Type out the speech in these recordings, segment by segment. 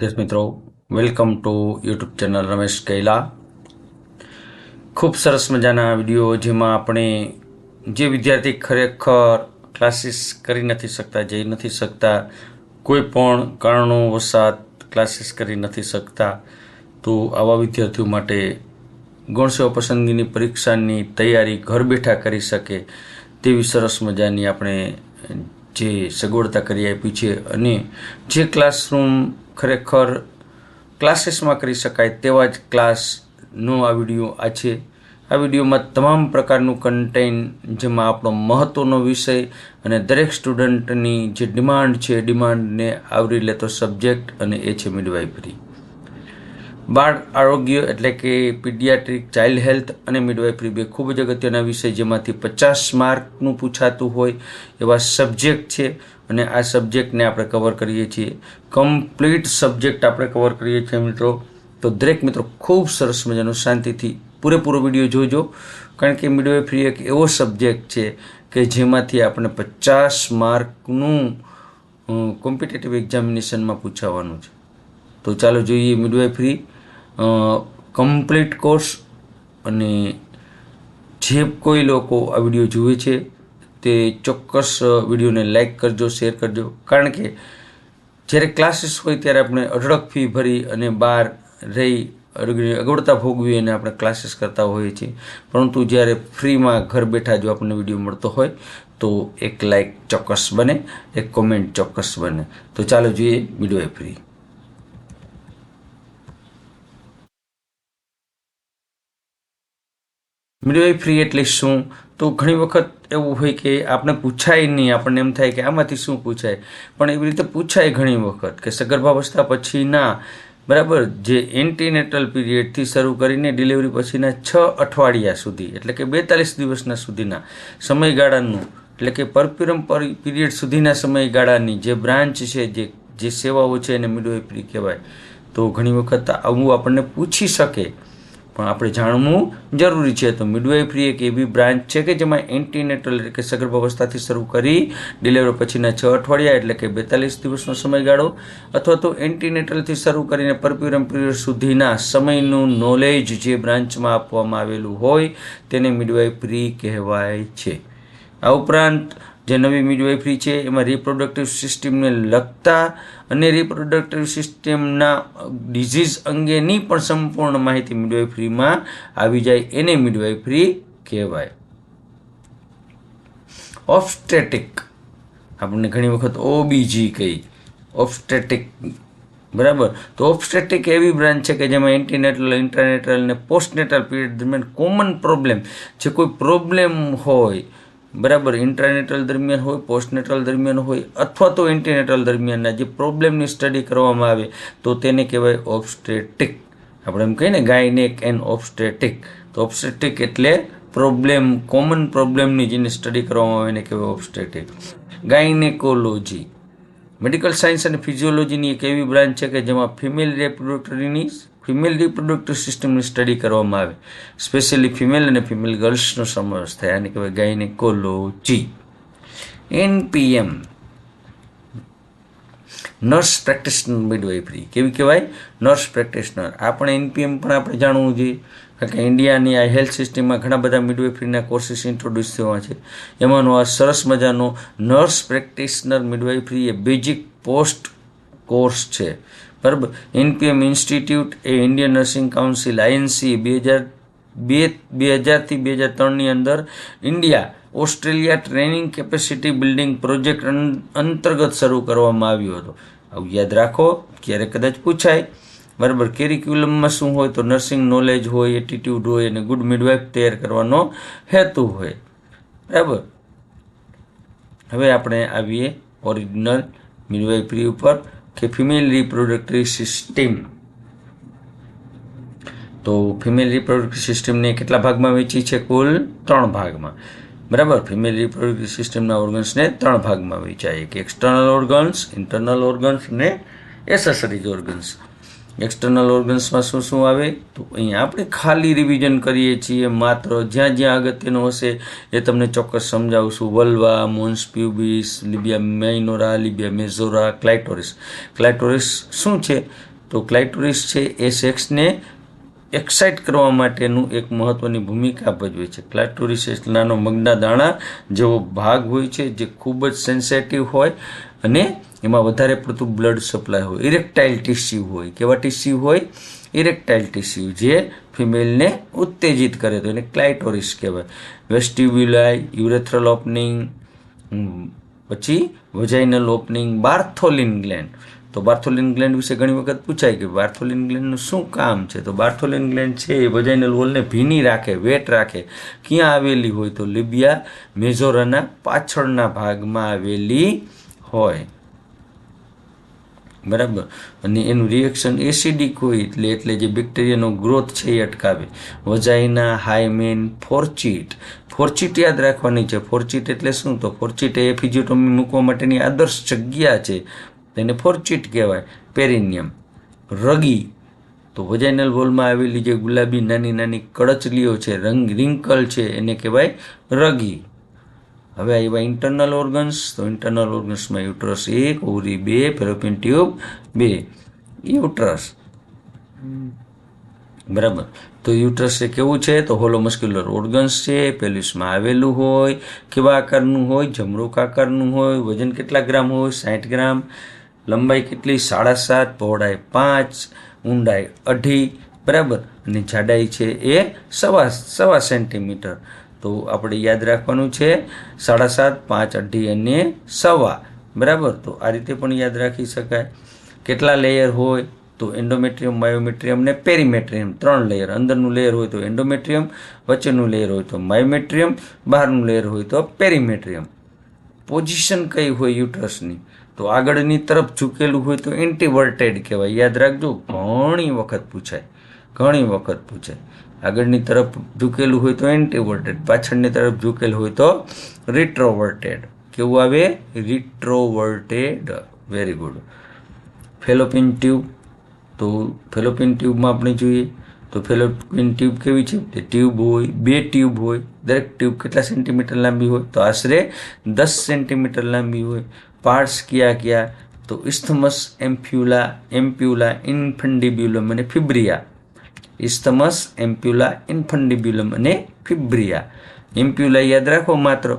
દસ મિત્રો, welcome to YouTube channel Ramesh Kaila. ખૂબ સરસ મજાના વિડીયો જેમાં આપણે જે વિદ્યાર્થી ખરેખર ક્લાસીસ કરી નથી શકતા, જઈ નથી શકતા, કોઈ પણ કારણોવશાત ક્લાસીસ કરી નથી શકતા, તો આવા વિદ્યાર્થીઓ માટે ગુણસેવા પસંદગીની પરીક્ષાની તૈયારી ઘર બેઠા કરી શકે તેવી સરસ મજાની આપણે જે સગવડતા કરી આપી છે. અને જે ક્લાસરૂમ ખરેખર ક્લાસીસમાં કરી શકાય તેવા જ ક્લાસનો આ વિડીયો આ છે. આ વિડીયોમાં તમામ પ્રકારનું કન્ટેન્ટ, જેમાં આપણો મહત્ત્વનો વિષય અને દરેક સ્ટુડન્ટની જે ડિમાન્ડ છે, ડિમાન્ડને આવરી લેતો સબ્જેક્ટ, અને એ છે મિડવાઇફરી. બાળ આરોગ્ય એટલે કે પીડિયાટ્રિક, ચાઇલ્ડ હેલ્થ અને મિડવાઇફરી બે ખૂબ જ અગત્યના વિષય, જેમાંથી 50 માર્કનું પૂછાતું હોય એવા સબ્જેક્ટ છે. અને આ સબ્જેક્ટને આપણે કવર કરીએ છીએ, કમ્પ્લીટ સબ્જેક્ટ આપણે કવર કરીએ છીએ મિત્રો. તો દરેક મિત્રો ખૂબ સરસ મજાનો શાંતિથી પૂરેપૂરો વિડીયો જોજો, કારણ કે મિડવાઇફરી એક એવો સબ્જેક્ટ છે કે જેમાંથી આપણે 50 માર્કનું કોમ્પિટિટિવ એક્ઝામિનેશનમાં પૂછાવાનું છે. તો ચાલો જોઈએ મિડવાઇફરી કમ્પ્લીટ કોર્સ. અને જે કોઈ લોકો આ વિડીયો જુએ છે તે ચોક્કસ વિડીયોને લાઈક કરજો, શેર કરજો, કારણ કે જ્યારે ક્લાસીસ હોય ત્યારે આપણે અઢળક ફી ભરી અને બહાર રહી અગવડતા ભોગવી અને આપણે ક્લાસીસ કરતા હોઈએ છીએ, પરંતુ જ્યારે ફ્રીમાં ઘર બેઠા જો આપણને વિડીયો મળતો હોય તો એક લાઈક ચોક્કસ બને, એક કોમેન્ટ ચોક્કસ બને. તો ચાલો જોઈએ મિડવાઇફરી. મિડવાઇફરી એટલે શું? તો ઘણી વખત એવું હોય કે આપણે પૂછાય નહીં, આપણને એમ થાય કે આમાંથી શું પૂછાય, પણ એવી રીતે પૂછાય ઘણી વખત કે સગર્ભાવસ્થા પછીના, બરાબર, જે એન્ટીનેટલ પીરિયડથી શરૂ કરીને ડિલિવરી પછીના 6 અઠવાડિયા સુધી, એટલે કે 42 દિવસના સુધીના સમયગાળાનું, એટલે કે પરપ્યુરમ પીરિયડ સુધીના સમયગાળાની જે બ્રાન્ચ છે, જે સેવાઓ છે, એને મિડવાઇફરી કહેવાય. તો ઘણી વખત આવું આપણને પૂછી શકે, પણ આપણે જાણવું જરૂરી છે. તો મિડવાઇફરી એક એવી બ્રાન્ચ છે કે જેમાં એન્ટીનેટલ એટલે કે સગર્ભાવસ્થાથી શરૂ કરી ડિલિવરી પછીના 6 અઠવાડિયા એટલે કે 42 દિવસનો સમયગાળો, અથવા તો એન્ટીનેટલથી શરૂ કરીને પરપ્યુરમ પીરિયડ સુધીના સમયનું નોલેજ જે બ્રાન્ચમાં આપવામાં આવેલું હોય તેને મિડવાઇફરી કહેવાય છે. આ ઉપરાંત જે નવી મિડવાઇફરી છે એમાં રિપ્રોડક્ટિવ સિસ્ટમને લગતા અને રિપ્રોડક્ટિવ સિસ્ટમના ડિઝીઝ અંગેની પણ સંપૂર્ણ માહિતી મિડવાઇફરીમાં આવી જાય, એને મિડવાઇફરી કહેવાય. ઓબ્સ્ટેટિક, આપણને ઘણી વખત ઓબીજી કહી, ઓબ્સ્ટેટિક, બરાબર. તો ઓબ્સ્ટેટિક એવી બ્રાન્ચ છે કે જેમાં એન્ટીનેટલ, ઇન્ટ્રાનેટલ અને પોસ્ટનેટલ પીરિયડ દરમિયાન કોમન પ્રોબ્લેમ, જે કોઈ પ્રોબ્લેમ હોય, બરાબર, ઇન્ટ્રાનેટલ દરમિયાન હોય, પોસ્ટનેટલ દરમિયાન હોય, અથવા તો એન્ટીનેટલ દરમિયાનના જે પ્રોબ્લેમની સ્ટડી કરવામાં આવે તો તેને કહેવાય ઓબ્સ્ટેટિક. આપણે એમ કહીએ ને ગાયનેક એન્ડ ઓબ્સ્ટેટિક, તો ઓબ્સ્ટેટિક એટલે પ્રોબ્લેમ, કોમન પ્રોબ્લેમની જેની સ્ટડી કરવામાં આવે એને કહેવાય ઓબ્સ્ટેટિક. ગાયનેકોલોજી મેડિકલ સાયન્સ અને ફિઝિયોલોજીની એક એવી બ્રાન્ચ છે કે જેમાં ફિમેલ રિપ્રોડક્ટિવ સિસ્ટમની સ્ટડી કરવામાં આવે, સ્પેશિયલી ફિમેલ અને ફિમેલ ગર્લ્સનો સમાવેશ થાય, આને કહેવાય ગાયનેકોલોજી. એનપીએમ નર્સ પ્રેક્ટિશનર મિડવાઇફરી કેવી કહેવાય? Nurse practitioner. આપણે એનપીએમ પણ આપણે જાણવું જોઈએ, કારણ કે ઇન્ડિયાની આ હેલ્થ સિસ્ટમમાં ઘણા બધા મિડવાઇફરીના કોર્સીસ ઇન્ટ્રોડ્યુસ થવા છે. એમાંનો આ સરસ મજાનો નર્સ પ્રેક્ટિશનર મિડવાઇફરી એ બેઝિક પોસ્ટ કોર્સ છે, બરાબર. એનપીએમ ઇન્સ્ટિટ્યૂટ એ ઇન્ડિયન નર્સિંગ કાઉન્સિલ આઈએનસી 2000થી 2003ની અંદર India Australia training capacity building project અંતર્ગત શરૂ કરવામાં આવ્યો હતો. આવું યાદ રાખો, ક્યારેક કદાચ પૂછાય, બરાબર. કેરિક્યુલમમાં શું હોય? તો નર્સિંગ નોલેજ હોય, એટીટ્યૂડ હોય અને ગુડ મિડવાઇફ તૈયાર કરવાનો હેતુ હોય, બરાબર. હવે આપણે આવીએ ઓરિજિનલ મિડવાઇફરી ઉપર કે ફિમેલ રિપ્રોડક્ટિવ સિસ્ટમ. તો ફિમેલ રિપ્રોડક્ટિવ સિસ્ટમને કેટલા ભાગમાં વહેંચી છે? કુલ 3 ભાગમાં, બરાબર. ફિમેલ રિપ્રોડક્ટિવ સિસ્ટમના ઓર્ગન્સને 3 ભાગમાં વહેંચાય, એક એક્સટર્નલ ઓર્ગન્સ, ઇન્ટરનલ ઓર્ગન્સ અને એસેસરીઝ ઓર્ગન્સ. એક્સટર્નલ ઓર્ગન્સમાં શું શું આવે? તો અહીંયા આપણે ખાલી રિવિઝન કરીએ છીએ, માત્ર જ્યાં જ્યાં અગત્યનું હશે એ તમને ચોક્કસ સમજાવશું. વલ્વા, મોન્સ પ્યુબિસ, લિબિયા માઇનોરા, લિબિયા મેજોરા, ક્લાઇટોરિસ. ક્લાઇટોરિસ શું છે? તો ક્લાઇટોરિસ છે એ સેક્સને એક્સાઇટ કરવા માટેનું એક મહત્વની ભૂમિકા ભજવે છે. ક્લાઇટોરિસ એ નાનો મગના દાણા જેવો ભાગ હોય છે જે ખૂબ જ સેન્સેટિવ હોય અને એમાં વધારે પડતું બ્લડ સપ્લાય હોય. ઇરેક્ટાઇલ ટિશ્યુ હોય. કેવા ટિશ્યુ હોય? ઇરેક્ટાઇલ ટિશ્યુ જે ફિમેલને ઉત્તેજિત કરે તો એને ક્લાઇટોરિસ કહેવાય. વેસ્ટિબ્યુલાઈ, યુરેથ્રલ ઓપનિંગ, પછી વજાઇનલ ઓપનિંગ, બાર્થોલિન ગ્લેન્ડ. તો બાર્થોલિન ગ્લેન્ડ વિશે ઘણી વખત પૂછાય કે બાર્થોલિન ગ્લેન્ડનું શું કામ છે? તો બાર્થોલિન ગ્લેન્ડ છે એ વજાઇનલ વોલને ભીની રાખે, વેટ રાખે. ક્યાં આવેલી હોય? તો લિબિયા મેજોરાના પાછળના ભાગમાં આવેલી હોય. બરાબર. અને એનું રિએક્શન એસિડિક હોય એટલે જે બેક્ટેરિયાનો ગ્રોથ છે એ અટકાવે. વજાઇના, હાઇમેન, ફોર્ચિટ. ફોર્ચિટ યાદ રાખવાની છે. ફોર્ચિટ એટલે શું? તો ફોર્ચિટ એ એપિઝિયોટોમી મૂકવા માટેની આદર્શ જગ્યા છે, તેને ફોર્ચિટ કહેવાય. પેરિનિયમ. રગી. તો વજાઇનલ વોલમાં આવેલી જે ગુલાબી નાની નાની કળચલીઓ છે, રિંકલ છે, એને કહેવાય રગી. હવે આવ્યા ઇન્ટરનલ ઓર્ગન્સ. તો ઇન્ટરનલ ઓર્ગન્સમાં uterus 1, ovary 2, fallopian tube 2. Uterus. બરાબર. તો યુટ્રસ એ કેવું છે? તો હોલોમસ્ક્યુલર ઓર્ગન્સ છે, પેલ્વિસમાં આવેલું હોય. કેવા આકારનું હોય? જમરૂક આકારનું હોય. વજન કેટલા ગ્રામ હોય? 60 ગ્રામ. લંબાઈ કેટલી? 7.5. પહોળાઈ 5, ઊંડાઈ 2.5. બરાબર. અને જાડાઈ છે એ 1.25 સેન્ટીમીટર. તો આપણે યાદ રાખવાનું છે 7.5, 5, 2.5 અને 1.25. બરાબર. તો આ રીતે પણ યાદ રાખી શકાય. કેટલા લેયર હોય? તો એન્ડોમેટ્રિયમ, માયોમેટ્રિયમ ને પેરીમેટ્રિયમ 3 લેયર. અંદરનું લેયર હોય તો એન્ડોમેટ્રિયમ, વચ્ચેનું લેયર હોય તો માયોમેટ્રિયમ, બહારનું લેયર હોય તો પેરીમેટ્રિયમ. પોઝિશન કઈ હોય યુટ્રસની? તો આગળની તરફ ઝૂકેલું હોય તો એન્ટીવર્ટેડ કહેવાય. યાદ રાખજો, ઘણી વખત પૂછાય. આગળની તરફ ઝૂકેલું હોય તો એન્ટીવર્ટેડ, પાછળની તરફ ઝૂકેલું હોય તો રિટ્રોવર્ટેડ. કેવું આવે? Retroverted. Very good. Fallopian tube. તો ફેલોપિયન ટ્યુબમાં આપણે જોઈએ તો ફેલોપિયન ટ્યુબ કેવી છે? તે ટ્યુબ હોય, 2 ટ્યુબ હોય. દરેક ટ્યુબ કેટલા સેન્ટીમીટર લાંબી હોય? તો આશરે 10 સેન્ટીમીટર લાંબી હોય. પાર્ટ્સ કયા? તો ઇસ્થમસ, એમ્પ્યુલા, ઇન્ફન્ડિબ્યુલમ અને ફિબ્રિયા. ઇસ્થમસ, એમ્પ્યુલા, ઇન્ફન્ડિબ્યુલમ અને ફિબ્રિયા. એમ્પ્યુલા યાદ રાખો, માત્ર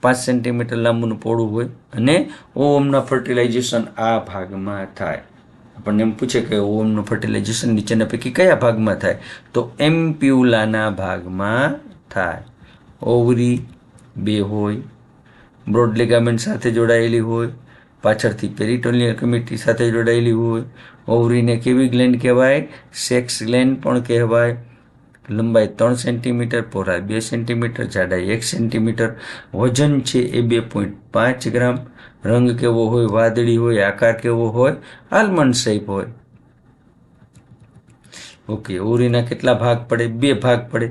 5 સેન્ટીમીટર લાંબુનું પોળું હોય અને ઓવમના ફર્ટિલાઇઝેશન આ ભાગમાં થાય. આપણને એમ પૂછે કે ઓવમનું ફર્ટિલાઇઝેશન નીચેના પૈકી કયા ભાગમાં થાય? તો એમ્પ્યુલાના ભાગમાં થાય. ઓવરી 2 હોય, બ્રોડ લિગામેન્ટ સાથે જોડાયેલી હોય, પાછળથી પેરિટોનિયલ કમિટી સાથે જોડાયેલી હોય. ઓવરીને કેવી ગ્લેન્ડ કહેવાય? સેક્સ ગ્લેન્ડ પણ કહેવાય. લંબાઈ 3 સેન્ટીમીટર, પહોળાઈ 2 સેન્ટીમીટર, જાડાઈ 1 સેન્ટીમીટર. વજન છે એ 2.5 ગ્રામ. રંગ કેવો હોય? વાદળી હોય. આકાર કેવો હોય? આલમંડ શેપ હોય. ઓકે. ઓવરીના કેટલા ભાગ પડે? 2 ભાગ પડે.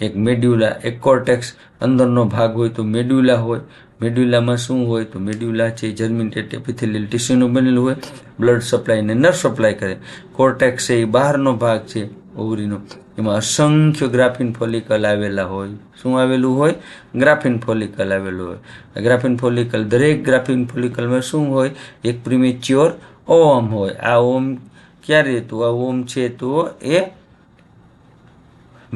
એક મેડ્યુલા, એક કોર્ટેક્સ. અંદરનો ભાગ હોય તો મેડ્યુલા હોય. મેડ્યુલામાં શું હોય? તો મેડ્યુલા છે જર્મિનેટેડ એપિથેલિયલ ટિશ્યુનું બનેલું હોય, બ્લડ સપ્લાય અને નર્વ સપ્લાય કરે. કોર્ટેક્સ છે એ બહારનો ભાગ છે ઓવરીનો, એમાં અસંખ્ય ગ્રાફિન ફોલિકલ આવેલા હોય. શું આવેલું હોય? ગ્રાફિન ફોલિકલ આવેલું હોય. ગ્રાફિન ફોલિકલ, દરેક ગ્રાફિન ફોલિકલમાં શું હોય? એક પ્રીમેચ્યોર ઓવમ હોય. આ ઓવમ ક્યારે? તો આ ઓવમ છે તો એ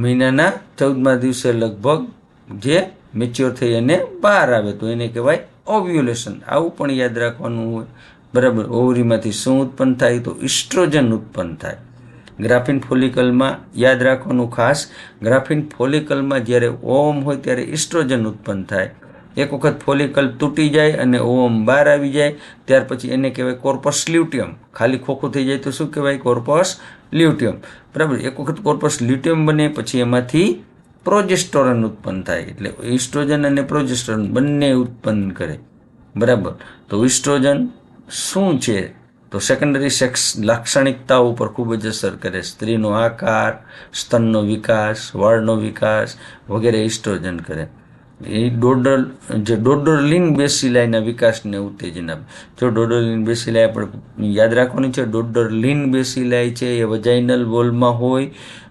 મહિનાના 14મા દિવસે લગભગ જે મેચ્યોર થઈ અને બહાર આવે તો એને કહેવાય ઓવ્યુલેશન. આવું પણ યાદ રાખવાનું હોય. બરાબર. ઓવરીમાંથી શું ઉત્પન્ન થાય? તો ઇસ્ટ્રોજન ઉત્પન્ન થાય. ગ્રાફિન ફોલિકલમાં યાદ રાખવાનું ખાસ, ગ્રાફિન ફોલિકલમાં જ્યારે ઓવમ હોય ત્યારે ઇસ્ટ્રોજન ઉત્પન્ન થાય. એક વખત ફોલિકલ તૂટી જાય અને ઓવમ બહાર આવી જાય ત્યાર પછી એને કહેવાય કોર્પસ લ્યુટિયમ. ખાલી ખોખું થઈ જાય તો શું કહેવાય? Corpus luteum. બરાબર. એક વખત કોર્પસ લ્યુટિયમ બને પછી એમાંથી પ્રોજેસ્ટોરન ઉત્પન્ન થાય. એટલે ઇસ્ટ્રોજન અને પ્રોજેસ્ટોરન બંને ઉત્પન્ન કરે. બરાબર. તો ઇસ્ટ્રોજન શું છે? તો સેકન્ડરી સેક્સ લાક્ષણિકતાઓ ઉપર ખૂબ જ અસર કરે. સ્ત્રીનો આકાર, સ્તનનો વિકાસ, વાળનો વિકાસ વગેરે ઇસ્ટ્રોજન કરે. એ ડોડરલિન બેસિલાઈના વિકાસને ઉત્તેજન આપે. જો ડોડરલિન બેસિલાઈ આપણે યાદ રાખવાની છે. ડોડરલિન બેસિલાઈ છે એ વજાઇનલ વોલમાં હોય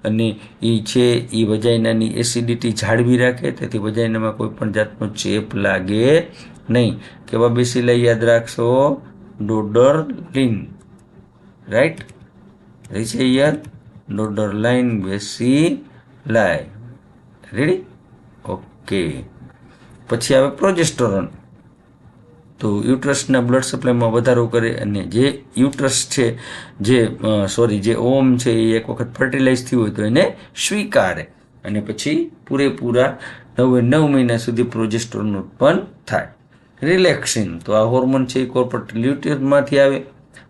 અને એ છે એ વજાઇનાની એસિડિટી જાળવી રાખે, તેથી વજાઇનામાં કોઈ પણ જાતનો ચેપ લાગે નહીં. કેવા બેસિલાઈ યાદ રાખશો? ડોડરલિન. રાઈટ. રિસેયર ડોડરલાઇન બેસિલાઈ. રેડી? ઓકે. પછી આવે પ્રોજેસ્ટેરોન. તો યુટ્રસના બ્લડ સપ્લાયમાં વધારો કરે અને જે યુટ્રસ છે જે ઓમ છે એ એક વખત ફર્ટિલાઇઝ થયું હોય તો એને સ્વીકારે અને પછી પૂરેપૂરા 9 મહિના સુધી પ્રોજેસ્ટેરોન ઉત્પન્ન થાય. રિલેક્સિન, તો આ હોર્મોન છે એ કોર્પોરેટ લ્યુટિયરમાંથી આવે.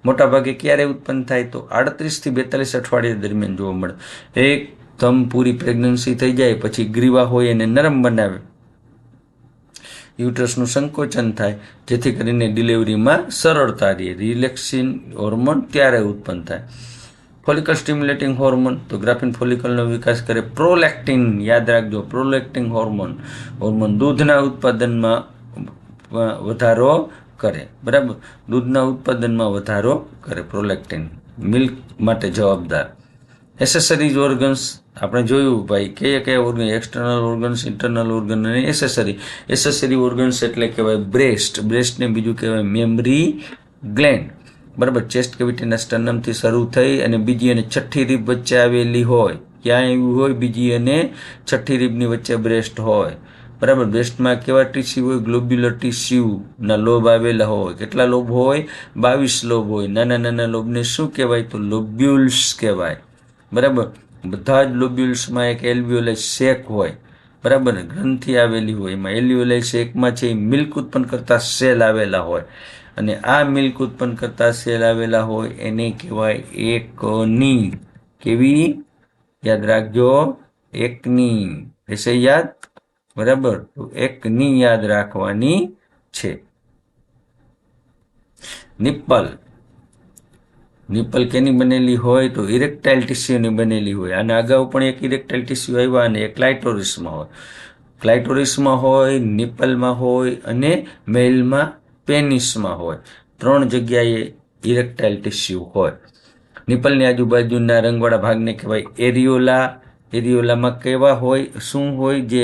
મોટાભાગે ક્યારે ઉત્પન્ન થાય તો 38 થી 42 અઠવાડિયા દરમિયાન જોવા મળે. એકદમ પૂરી પ્રેગ્નન્સી થઈ જાય પછી ગ્રીવા હોય એને નરમ બનાવે, યુટ્રસનું સંકોચન થાય જેથી કરીને ડિલિવરીમાં સરળતા રહે. રિલેક્સિન હોર્મોન ત્યારે ઉત્પન્ન થાય. ફોલિકલ સ્ટિમ્યુલેટિંગ હોર્મોન, તો ગ્રાફિન ફોલિકલનો વિકાસ કરે. પ્રોલેક્ટિન, યાદ રાખજો, પ્રોલેક્ટિન હોર્મોન દૂધના ઉત્પાદનમાં વધારો કરે. બરાબર, દૂધના ઉત્પાદનમાં વધારો કરે પ્રોલેક્ટિન, મિલ્ક માટે જવાબદાર. એસેસરીઝ ઓર્ગન્સ આપણે જોયું ભાઈ, કયા organ, external organs, internal organ અને એસેસરી ઓર્ગન્સ એટલે કહેવાય બ્રેસ્ટને બીજું કહેવાય મેમરી ગ્લેન્ડ. બરાબર, ચેસ્ટ કેવિટીના સ્ટર્નમથી શરૂ થઈ અને બીજી અને છઠ્ઠી રીબ વચ્ચે આવેલી હોય. ક્યાં એવું હોય? બીજી અને છઠ્ઠી રીબની વચ્ચે બ્રેસ્ટ હોય. બરાબર, બ્રેસ્ટમાં કેવા ટીસ્યુ હોય? ગ્લોબ્યુલર ટીસ્યુના લોબ આવેલા હોય. કેટલા લોબ હોય? 22 લોબ હોય. નાના લોબને શું કહેવાય? તો લોબ્યુલ્સ કહેવાય. બરાબર, બધા જ લોબ્યુલ્સમાં એક એલ્વિયોલાઈ સેક હોય. બરાબર, ગ્રંથિ આવેલી હોય. એમાં એલ્વિયોલાઈ સેકમાં છે મિલ્ક ઉત્પન્ન કરતા સેલ આવેલા હોય અને આ મિલ્ક ઉત્પન્ન કરતા સેલ આવેલા હોય એને કહેવાય એકની. કેવી? યાદ રાખજો, એકની. રહેશે યાદ? બરાબર, તો એકની યાદ રાખવાની છે. નિપલ કેની બનેલી હોય? તો ઇરેક્ટાઇલ ટીસ્યુની બનેલી હોય. આના અગાઉ પણ એક ઇરેક્ટાઇલ ટીસ્યુ આવ્યા અને એક ક્લાઇટોરિસમાં હોય. ક્લાઇટોરિસમાં હોય, નિપલમાં હોય અને મેલમાં પેનિસમાં હોય. 3 જગ્યાએ ઇરેક્ટાઇલ ટીસ્યુ હોય. નિપલની આજુબાજુના રંગવાળા ભાગને કહેવાય એરિયોલા. એરિયોલામાં કેવા હોય? શું હોય? જે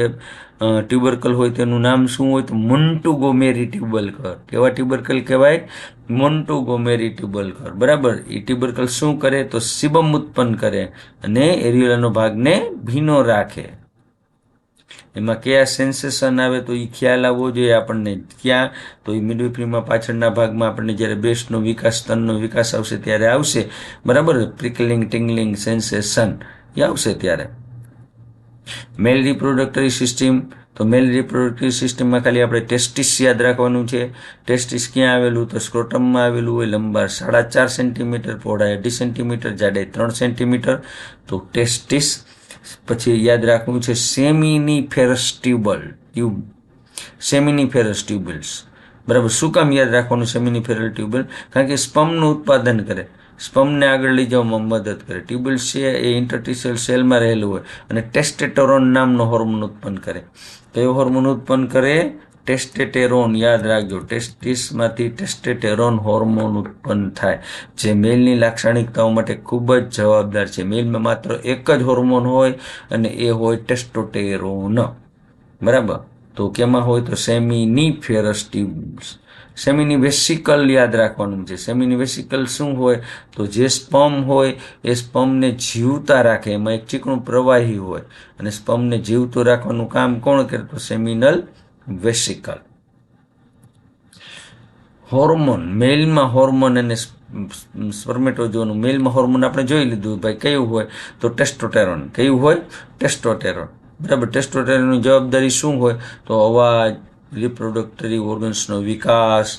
ટ્યુબરકલ હોય તેનું નામ શું હોય? તો મોન્ટુગોમેરી ટ્યુબરકલ. કેવા ટ્યુબરકલ કહેવાય? મોન્ટુગોમેરી ટ્યુબરકલ. બરાબર, એ ટ્યુબરકલ શું કરે? તો સિબમ ઉત્પન્ન કરે અને એરિયોલાનો ભાગને ભીનો રાખે. એમાં કયા સેન્સેશન આવે તો એ ખ્યાલ આવવો જોઈએ આપણને. ક્યાં? તો એ મિડવિફરીમાં પાછળના ભાગમાં આપણને જ્યારે બ્રેસ્ટનો વિકાસ, સ્તનનો વિકાસ આવશે ત્યારે આવશે. બરાબર, પ્રિકલિંગ ટિંગલિંગ સેન્સેશન એ આવશે ત્યારે. મેલ રિપ્રોડક્ટરી સિસ્ટમ, તો મેલ રિપ્રોડક્ટરી સિસ્ટમમાં ખાલી આપણે ટેસ્ટિસ યાદ રાખવાનું છે. ટેસ્ટિસ ક્યાં આવેલું? તો સ્ક્રોટમમાં આવેલું હોય. લંબાઈ 4.5 સેન્ટીમીટર, પહોળાઈ 2.5 સેન્ટીમીટર, જાડાઈ 3 સેન્ટીમીટર. તો ટેસ્ટિસ. પછી યાદ રાખવું છે સેમિનિફેરસ ટ્યુબ. સેમિનિફેરસ ટ્યુબલ્સ. બરાબર, શું કામ યાદ રાખવાનું સેમિનિફેરલ ટ્યુબલ? કારણ કે સ્પર્મનું ઉત્પાદન કરે, સ્પર્મને આગળ લઈ જવામાં મદદ કરે. ટ્યુબલ્સ છે એ ઇન્ટરસ્ટિશિયલ સેલમાં રહેલું હોય અને ટેસ્ટેટોરોન નામનો હોર્મોન ઉત્પન્ન કરે. કયો હોર્મોન ઉત્પન્ન કરે? ટેસ્ટેટેરોન. યાદ રાખજો, ટેસ્ટિસમાંથી ટેસ્ટેટેરોન હોર્મોન ઉત્પન્ન થાય જે મેલની લાક્ષણિકતાઓ માટે ખૂબ જ જવાબદાર છે. મેલમાં માત્ર એક જ હોર્મોન હોય અને એ હોય ટેસ્ટોટેરોન. બરાબર, તો કેમાં હોય? તો સેમિનિફેરસ ટ્યુબ્સ. સેમિનિવેસિકલ યાદ રાખવાનું છે. સેમિનિવેસિકલ શું હોય? તો જે સ્પર્મ હોય એ સ્પર્મને જીવતા રાખે. એમાં એક ચીકણું પ્રવાહી હોય અને સ્પર્મને જીવતું રાખવાનું કામ કોણ કરે? તો સેમિનલ વેસિકલ. હોર્મોન, મેલમાં હોર્મોન અને સ્પર્મેટોઝોનું. મેલમાં હોર્મોન આપણે જોઈ લીધું ભાઈ, કયું હોય? તો ટેસ્ટોટેરોન. કયું હોય? ટેસ્ટોટેરોન. બરાબર, ટેસ્ટોટેરોનની જવાબદારી શું હોય? તો અવાજ, રિપ્રોડક્ટરી ઓર્ગન્સનો વિકાસ,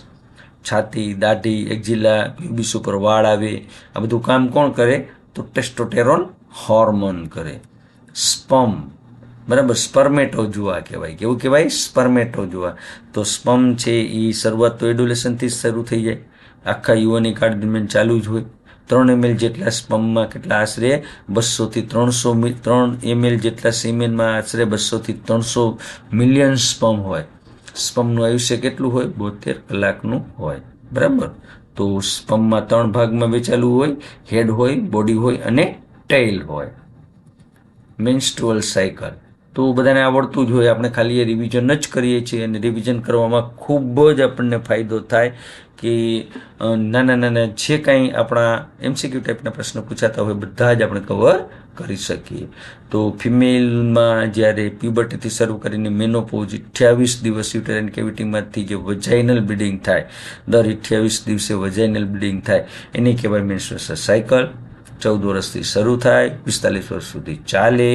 છાતી, દાઢી, એક્ઝિલા, પ્યુબિસ ઉપર વાળ આવે, આ બધું કામ કોણ કરે? તો ટેસ્ટોટેરોન હોર્મોન કરે. સ્પર્મ, બરાબર, સ્પર્મેટોઝોઆ કહેવાય. કેવું કહેવાય? સ્પર્મેટોઝોઆ. તો સ્પર્મ છે એ શરૂઆત તો એડોલેશનથી જ શરૂ થઈ જાય, આખા યુવાની કાળ દરમિયાન ચાલુ જ હોય. 3 ml જેટલા સ્પર્મમાં કેટલા? આશરે 200 થી 300. 3 ml જેટલા સીમેનમાં આશરે 200 થી 300 મિલિયન સ્પર્મ હોય. સ્પર્મનું આયુષ્ય કેટલું હોય? 72 કલાકનું હોય. બરાબર, તો સ્પર્મમાં 3 ભાગમાં વહેંચાયેલું હોય. હેડ હોય, બોડી હોય અને ટેઇલ હોય. Menstrual cycle. તો બધાને આવડતું જ હોય, આપણે ખાલી એ રિવિઝન જ કરીએ છીએ અને રિવિઝન કરવામાં ખૂબ જ આપણને ફાયદો થાય કે નાના નાના જે કાંઈ આપણા MCQ ટાઈપના પ્રશ્નો પૂછાતા હોય બધા જ આપણે કવર કરી શકીએ. તો ફિમેલમાં જ્યારે પ્યુબર્ટીથી શરૂ કરીને મેનોપોઝ 28 દિવસ યુટેરાઇન કેવિટીમાંથી જે વજાઇનલ બ્લીડિંગ થાય, દર 28 દિવસે વજાઇનલ બ્લીડિંગ થાય એને કહેવાય મેન્સ્ટ્રુએશન સાયકલ. 14 વર્ષથી શરૂ થાય, 45 વર્ષ સુધી ચાલે.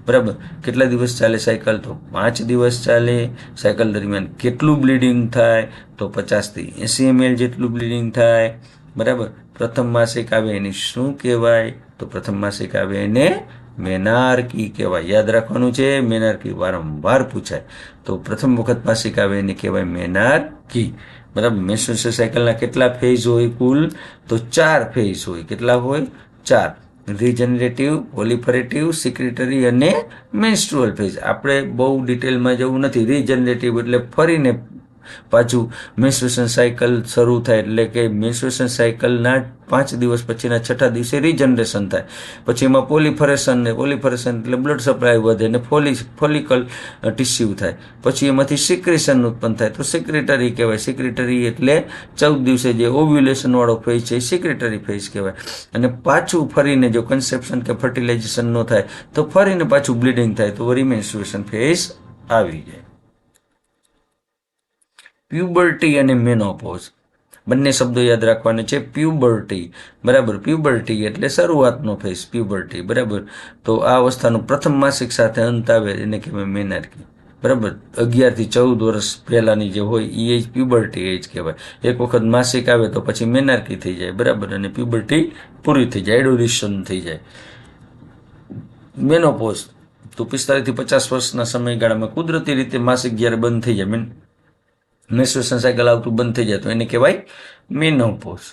બરાબર, કેટલા દિવસ ચાલે સાયકલ? તો 5 દિવસ ચાલે. સાયકલ દરમિયાન કેટલું બ્લીડિંગ થાય? તો 50થી 80 ml જેટલું બ્લીડિંગ થાય. બરાબર, પ્રથમ માસિક આવે એને શું કહેવાય? તો પ્રથમ માસિક આવે એને મેનાર્કી કહેવાય. યાદ રાખવાનું છે, મેનાર્કી વારંવાર પૂછાય. તો પ્રથમ વખત માસિક આવે એને કહેવાય મેનાર્કી. બરાબર, મેન્સ્ટ્રુએશન સાયકલના કેટલા ફેઝ હોય કુલ? તો 4 ફેઝ હોય. કેટલા હોય? 4. રિજનરેટિવ, પોલિફરેટિવ, સિક્રેટરી અને મેન્સ્ટ્રુઅલ ફેઝ. આપણે બહુ ડિટેલમાં જવું નથી. રિજનરેટિવ એટલે ફરીને પાછું મેન્સ્ટ્રુએશન સાયકલ શરૂ થાય, એટલે કે મેન્સ્ટ્રુએશન સાયકલના 5 દિવસ પછીના 6ઠા દિવસે રિજનરેશન થાય. પછી એમાં પોલિફરેશન એટલે બ્લડ સપ્લાય વધે અને ફોલિકલ ટિશ્યુ થાય. પછી એમાંથી સિક્રેશન ઉત્પન્ન થાય, તો સિક્રેટરી કહેવાય. સિક્રેટરી એટલે 14 દિવસે જે ઓવ્યુલેશન વાળો ફેઝ છે એ સિક્રેટરી ફેઝ કહેવાય. અને પાછું ફરીને જો કન્સેપ્શન કે ફર્ટિલાઇઝેશન ન થાય તો ફરીને પાછું બ્લીડિંગ થાય, તો વળી મેન્સ્ટ્રુએશન ફેઝ આવી જાય. પ્યુબર્ટી અને મેનોપોઝ બંને શબ્દો યાદ રાખવાના છે. પ્યુબર્ટી, બરાબર, પ્યુબર્ટી એટલે શરૂઆતનો ફેઝ, પ્યુબર્ટી, બરાબર. તો આ અવસ્થાનું પ્રથમ માસિક સાથે અંત આવે એને કહેવાય મેનાર્કી. બરાબર, 11 થી 14 વર્ષ પહેલાની જે હોય એ એજ પ્યુબર્ટી એજ કહેવાય. એક વખત માસિક આવે તો પછી મેનાર્કી થઈ જાય, બરાબર, અને પ્યુબર્ટી પૂરી થઈ જાય, એડોલેશન થઈ જાય. મેનોપોઝ તો 45 થી 50 વર્ષના સમયગાળામાં કુદરતી રીતે માસિક જ્યારે બંધ થઈ જાય, મેન્સ્ટ્રુએશન સાયકલ આવતું બંધ થઈ જાય તો એને કહેવાય મેનોપોઝ.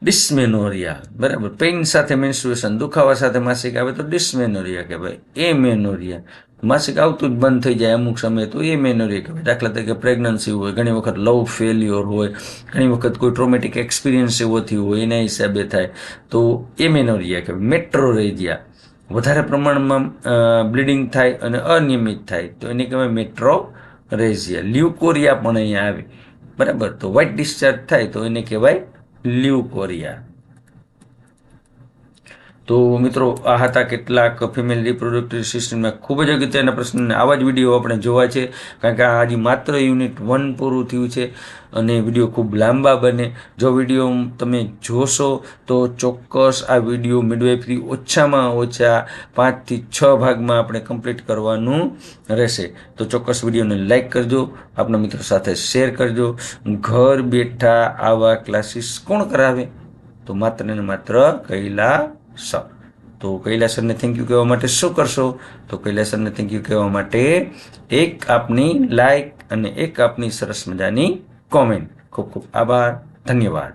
ડિસ્મેનોરિયા, બરાબર, પેઇન સાથે મેન્સ્ટ્રુએશન, દુખાવા સાથે માસિક આવે તો ડિસ્મેનોરિયા કહેવાય. એમેનોરિયા, માસિક આવતું જ બંધ થઈ જાય અમુક સમયે તો એમેનોરિયા કહેવાય. દાખલા તરીકે પ્રેગ્નન્સી હોય, ઘણી વખત લવ ફેલ્યોર હોય, ઘણી વખત કોઈ ટ્રોમેટિક એક્સપિરિયન્સ એવો થયો હોય એના હિસાબે થાય તો એમેનોરિયા કહેવાય. મેટ્રોરેજિયા, વધારે પ્રમાણમાં બ્લીડિંગ થાય અને અનિયમિત થાય તો એને કહેવાય મેટ્રોરેજિયા. લ્યુકોરિયા પણ અહીંયા આવે, બરાબર, તો વ્હાઇટ ડિસ્ચાર્જ થાય તો એને કહેવાય લ્યુકોરિયા. તો મિત્રો, આ હતા કેટલાક ફિમેલ રિપ્રોડક્ટિવ સિસ્ટમના ખૂબ જ અગત્યના પ્રશ્નોને આવા જ વિડીયો આપણે જોવા છે, કારણ કે આ હજી માત્ર યુનિટ 1 પૂરું થયું છે અને વિડીયો ખૂબ લાંબા બને. જો વિડીયો તમે જોશો તો ચોક્કસ આ વિડીયો મિડવાઇફરી ઓછામાં ઓછા 5 થી 6 ભાગમાં આપણે કમ્પ્લીટ કરવાનું રહેશે. તો ચોક્કસ વિડીયોને લાઇક કરજો, આપણા મિત્રો સાથે શેર કરજો. ઘર બેઠા આવા ક્લાસીસ કોણ કરાવે? તો માત્ર ને માત્ર કૈલા સર. તો કૈલાસ સરને થેન્ક યુ કહેવા માટે શું કરશો? તો કૈલાસ સરને થેન્ક યુ કહેવા માટે એક આપની લાઈક અને એક આપની સરસ મજાની કોમેન્ટ. ખૂબ ખૂબ આભાર, ધન્યવાદ.